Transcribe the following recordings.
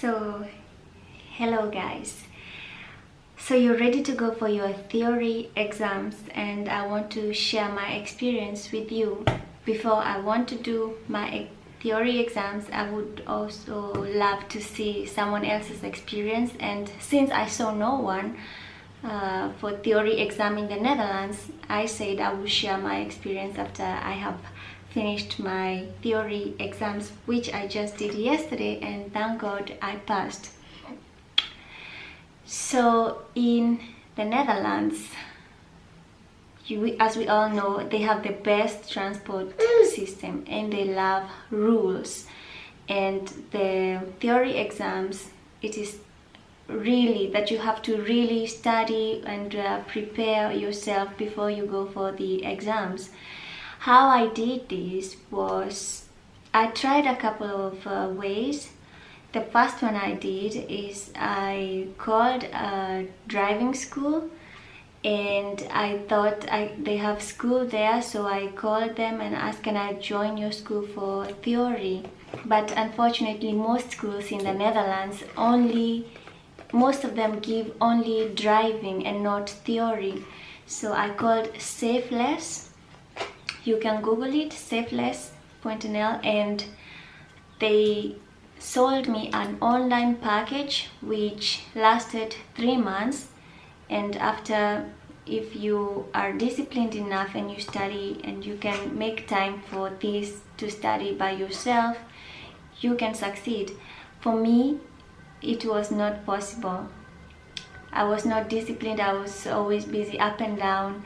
So, hello guys. So you're ready to go for your theory exams, and I want to share my experience with you. Before I want to do my theory exams, I would also love to see someone else's experience, and since I saw no one for theory exam in the Netherlands, I said I will share my experience after I have finished my theory exams, which I just did yesterday, and thank God I passed. So in the Netherlands, as we all know, they have the best transport system and they love rules. And the theory exams, it is really that you have to really study and prepare yourself before you go for the exams. How I did this was I tried a couple of ways. The first one I did is I called a driving school, and I thought they have school there, so I called them and asked, can I join your school for theory? But unfortunately, most schools in the Netherlands most of them give only driving and not theory. So I called Safeless. You can Google it, Safeless.nl, and they sold me an online package which lasted 3 months. And after, if you are disciplined enough and you study and you can make time for this to study by yourself, you can succeed. For me, it was not possible. I was not disciplined. I was always busy up and down.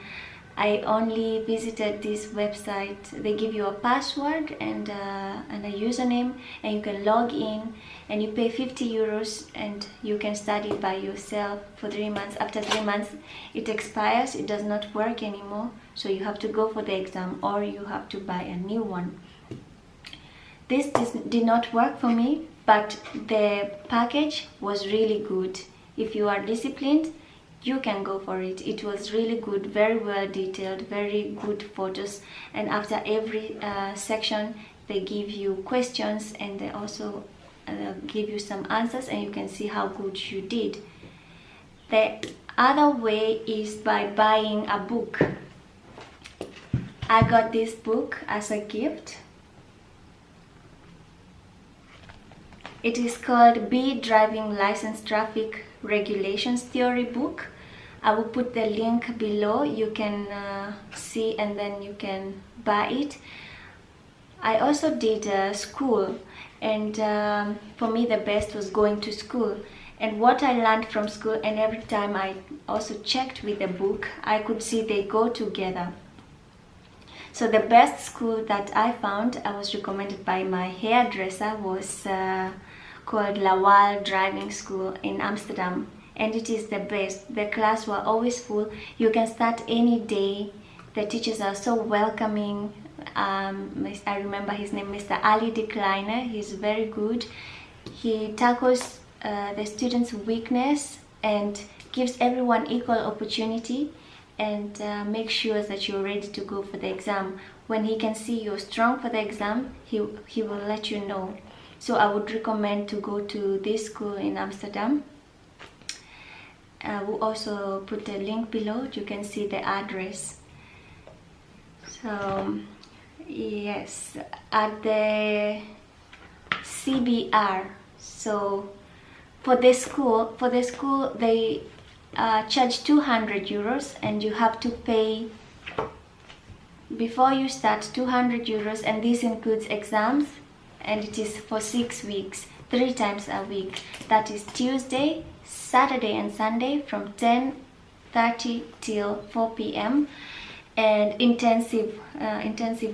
I only visited this website. They give you a password and a username, and you can log in, and you pay 50 euros and you can study by yourself for 3 months. After 3 months it expires, it does not work anymore, so you have to go for the exam or you have to buy a new one. This did not work for me, but the package was really good. If you are disciplined, you can go for it. It was really good, very well detailed, very good photos, and after every section they give you questions and they also give you some answers, and you can see how good you did. The other way is by buying a book. I got this book as a gift. It is called B Driving License Traffic Regulations Theory Book. I will put the link below. You can see and then you can buy it. I also did school, and for me the best was going to school. And what I learned from school, and every time I also checked with the book, I could see they go together. So the best school that I found, I was recommended by my hairdresser, was called Lawal Driving School in Amsterdam, and it is the best. The class were always full. You can start any day. The teachers are so welcoming. I remember his name, Mr. Ali de Kleiner. He's very good. He tackles the students' weakness and gives everyone equal opportunity, and make sure that you're ready to go for the exam. When he can see you're strong for the exam, he will let you know. So I would recommend to go to this school in Amsterdam. I will also put the link below. You can see the address. So yes, at the CBR. So for the school they charge 200 euros, and you have to pay before you start 200 euros, and this includes exams, and it is for 6 weeks, 3 times a week. That is Tuesday, Saturday and Sunday from 10:30 till 4 p.m. and intensive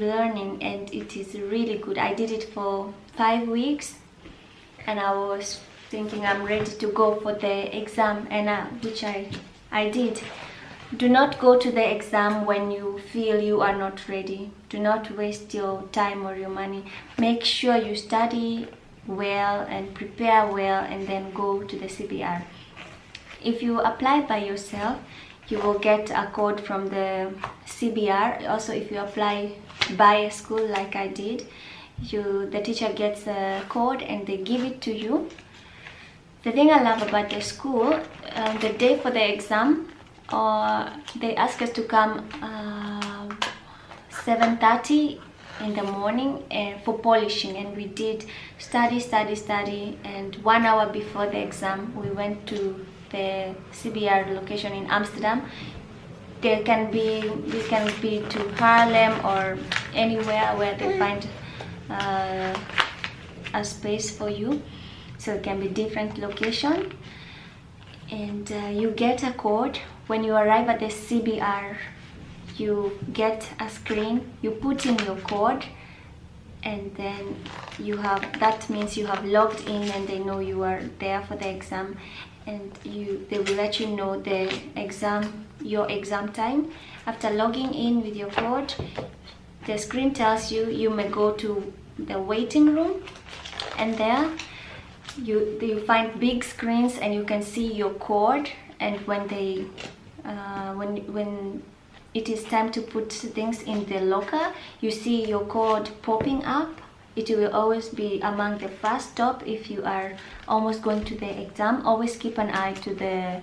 learning, and it is really good. I did it for 5 weeks, and I was thinking I'm ready to go for the exam, and which I did. Do not go to the exam when you feel you are not ready. Do not waste your time or your money. Make sure you study well and prepare well, and then go to the CBR. If you apply by yourself, you will get a code from the CBR. Also, if you apply by a school like I did, the teacher gets a code and they give it to you. The thing I love about the school, the day for the exam, they ask us to come 7:30 in the morning for polishing, and we did study, and 1 hour before the exam we went to the CBR location in Amsterdam. We can be to Haarlem or anywhere where they find a space for you, so it can be different location. And you get a code when you arrive at the CBR. You get a screen, you put in your code, and then that means you have logged in, and they know you are there for the exam, and they will let you know your exam time. After logging in with your code, the screen tells you may go to the waiting room, and there you find big screens and you can see your code. And when it is time to put things in the locker, you see your code popping up. It will always be among the first top if you are almost going to the exam. Always keep an eye to the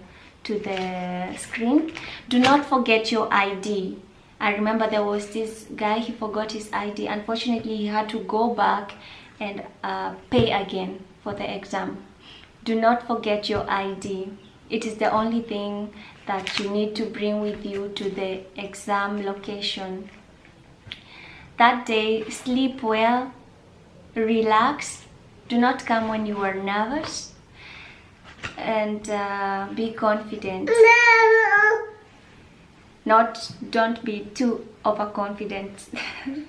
screen. Do not forget your ID. I remember there was this guy, he forgot his ID. Unfortunately, he had to go back and pay again for the exam. Do not forget your ID. It is the only thing that you need to bring with you to the exam location. That day, sleep well, relax. Do not come when you are nervous, and be confident. Don't be too overconfident.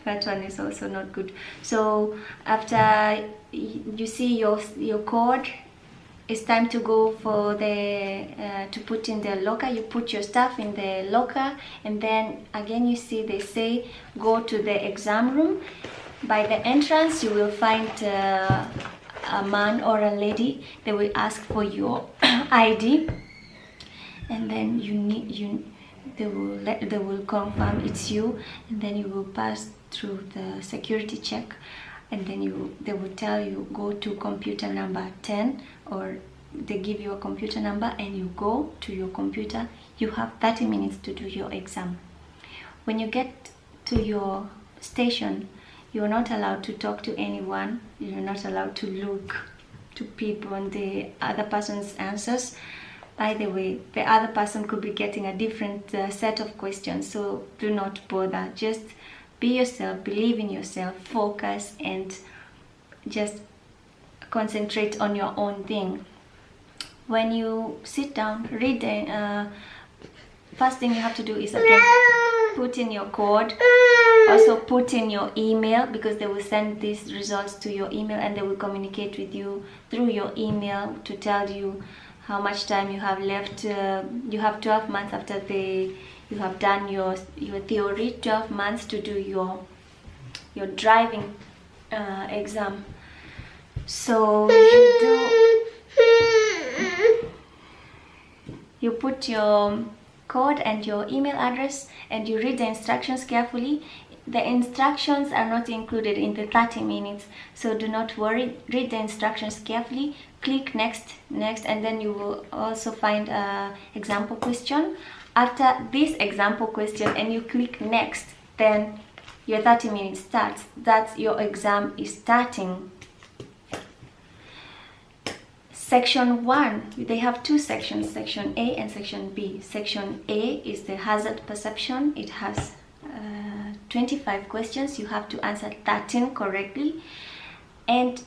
That one is also not good. So after you see your code, it's time to go for to put in the locker. You put your stuff in the locker, and then again you see they say go to the exam room. By the entrance you will find a man or a lady. They will ask for your ID, and then they will confirm it's you, and then you will pass through the security check, and then they will tell you go to computer number 10, or they give you a computer number and you go to your computer. You have 30 minutes to do your exam. When you get to your station, you're not allowed to talk to anyone. You're not allowed to look to people and the other person's answers. By the way, the other person could be getting a different set of questions, so do not bother. Just be yourself, believe in yourself, focus, and just concentrate on your own thing. When you sit down, read first thing you have to do is again put in your code. Also put in your email, because they will send these results to your email, and they will communicate with you through your email to tell you how much time you have left. You have 12 months after you have done your theory, 12 months to do your driving exam. So you put your code and your email address, and you read the instructions carefully. The instructions are not included in the 30 minutes, so do not worry. Read the instructions carefully, click next, and then you will also find an example question. After this example question and you click next, then your 30 minutes starts. That's your exam is starting. Section 1, they have two sections, section A and section B. Section A is the hazard perception. It has 25 questions. You have to answer 13 correctly, and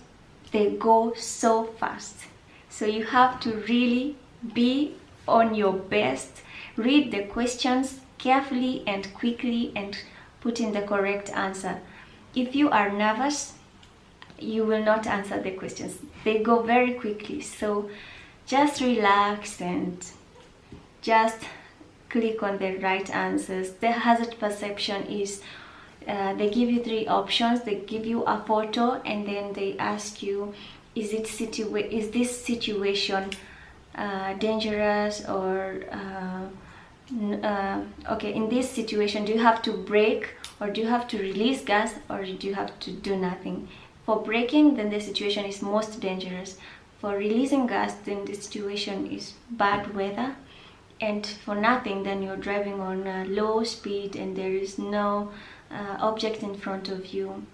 they go so fast. So you have to really be on your best. Read the questions carefully and quickly and put in the correct answer. If you are nervous, you will not answer the questions. They go very quickly, so just relax and just click on the right answers. The hazard perception is they give you 3 options. They give you a photo, and then they ask you, is this situation dangerous, or okay, in this situation, do you have to brake, or do you have to release gas, or do you have to do nothing? For braking, then the situation is most dangerous. for releasing gas, then the situation is bad weather, and for nothing, then you're driving on low speed and there is no object in front of you.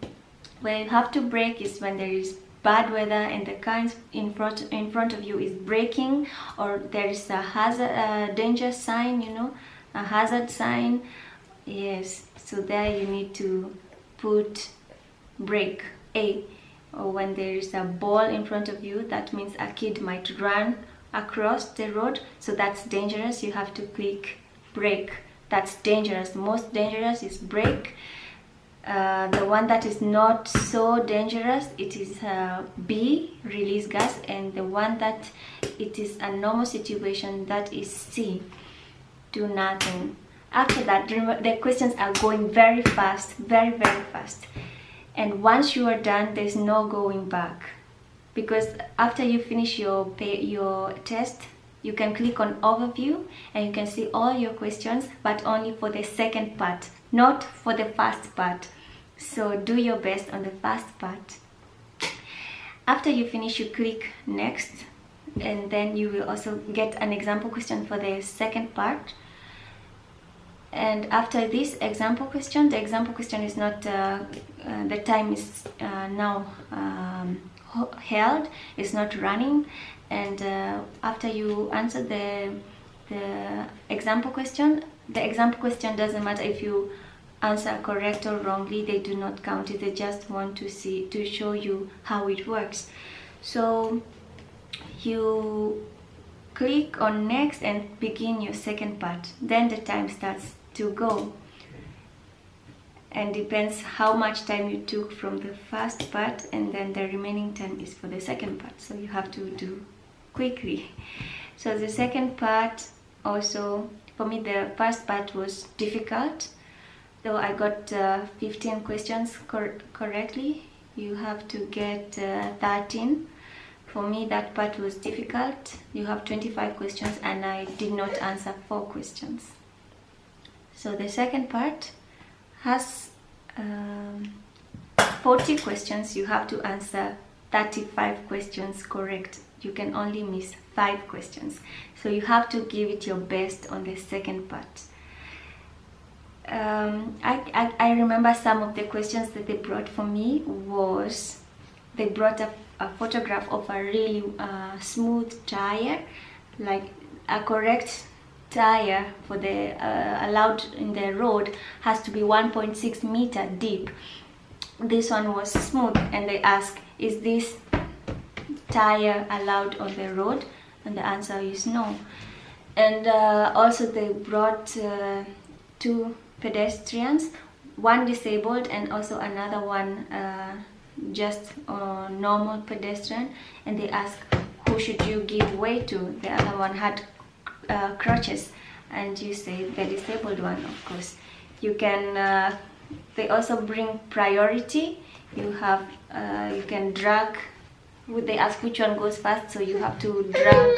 Where you have to brake is when there is bad weather and the car in front of you is braking, or there is a hazard, danger sign, you know, a hazard sign. Yes, so there you need to put brake A. Or when there is a ball in front of you, that means a kid might run across the road, so that's dangerous. You have to click brake. That's dangerous. Most dangerous is brake. The one that is not so dangerous, it is B, release gas, and the one that it is a normal situation, that is C, do nothing. After that, the questions are going very fast, very fast, and once you are done, there's no going back, because after you finish your test, you can click on overview and you can see all your questions, but only for the second part, not for the first part. So do your best on the first part. After you finish, you click next, and then you will also get an example question for the second part. And after this example question, the example question is not the time is now held, it's not running, and after you answer the example question, the example question doesn't matter if you answer correct or wrongly, they do not count it. They just want to show you how it works. So you click on next and begin your second part. Then the time starts to go, and depends how much time you took from the first part, and then the remaining time is for the second part, so you have to do quickly. So the second part, also for me, the first part was difficult, though I got 15 questions correctly. You have to get 13. For me, that part was difficult. You have 25 questions and I did not answer 4 questions. So the second part has 40 questions. You have to answer 35 questions correct. You can only miss 5 questions. So you have to give it your best on the second part. I remember some of the questions that they brought for me was, they brought a photograph of a really smooth tire, like a correct tire for the allowed in the road has to be 1.6 meter deep. This one was smooth, and they asked, is this tire allowed on the road? And the answer is no. And also they brought 2 pedestrians, one disabled and also another one just a normal pedestrian, and they asked, who should you give way to? The other one had crutches, and you say the disabled one, of course. You can they also bring priority. You have you can drag. They ask which one goes fast, so you have to drag.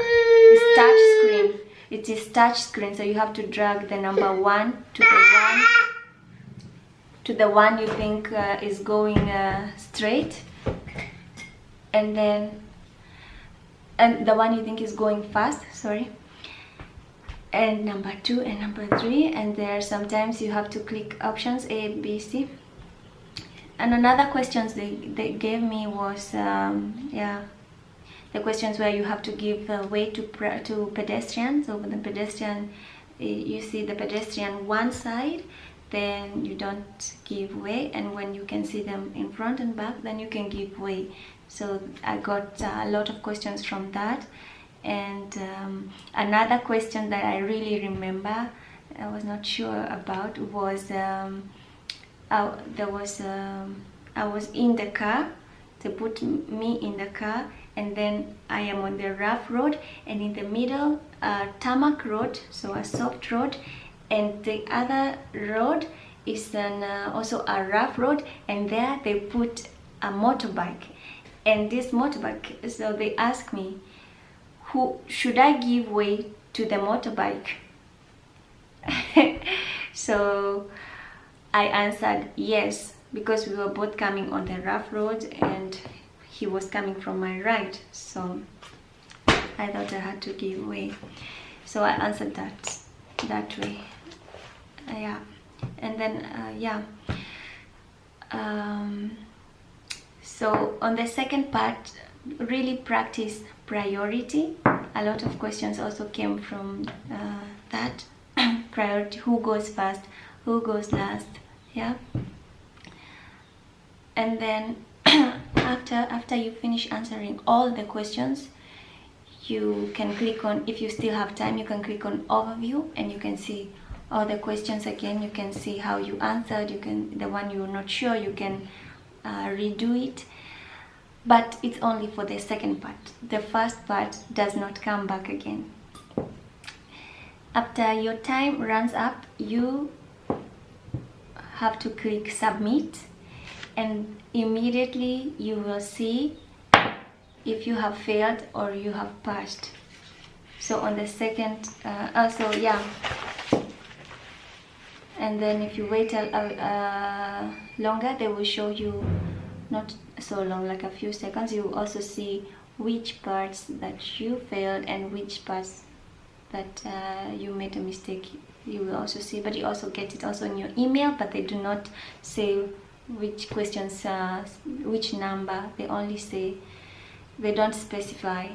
It's touch screen. It is touch screen, so you have to drag the number 1 to the one you think is going straight, and then the one you think is going fast, sorry, and number 2 and number 3. And there sometimes you have to click options A, B, C. And another questions they gave me was the questions where you have to give way to pedestrians. So when the pedestrian, you see the pedestrian one side, then you don't give way, and when you can see them in front and back, then you can give way. So I got a lot of questions from that. And another question that I really remember, I was not sure about, was I was in the car. They put me in the car, and then I am on the rough road, and in the middle tarmac road, so a soft road, and the other road is also a rough road, and there they put a motorbike. And this motorbike, so they asked me, who should I give way to the motorbike? So I answered yes, because we were both coming on the rough road and he was coming from my right. So I thought I had to give way, so I answered that way. Yeah. And then so on the second part, really practice priority. A lot of questions also came from that. Priority, who goes first, who goes last. Yeah. And then after you finish answering all the questions, you can click on, if you still have time, you can click on overview, and you can see all the questions again. You can see how you answered. You can, the one you're not sure, you can redo it, but it's only for the second part. The first part does not come back again. After your time runs up, you have to click submit, and immediately you will see if you have failed or you have passed. So on the second, and then if you wait longer, they will show you, not so long, like a few seconds, you will also see which parts that you failed and which parts that you made a mistake. You will also see, but you also get it also in your email, but they do not say which questions, which number. They only say, they don't specify.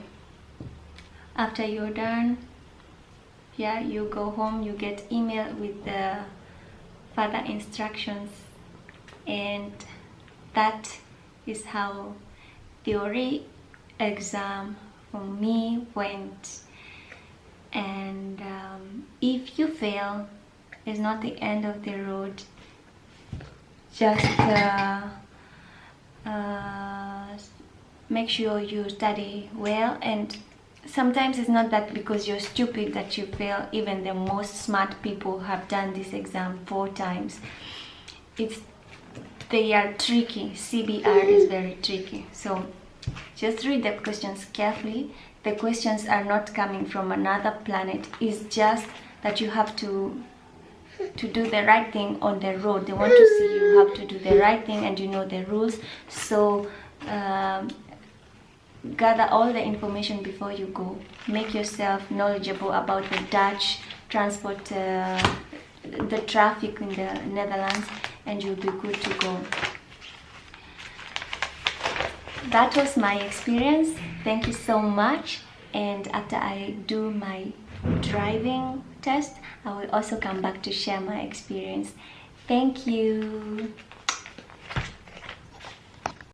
After you're done, yeah, you go home, you get email with the further instructions, and that is how theory exam for me went. And if you fail, it's not the end of the road. Just make sure you study well, and sometimes it's not that because you're stupid that you fail. Even the most smart people have done this exam 4 times. They are tricky. CBR is very tricky, so just read the questions carefully. The questions are not coming from another planet. It's just that you have to do the right thing on the road. They want to see you have to do the right thing, and you know the rules. So gather all the information before you go. Make yourself knowledgeable about the Dutch transport, the traffic in the Netherlands, and you'll be good to go. That was my experience. Thank you so much. And after I do my driving test, I will also come back to share my experience. Thank you.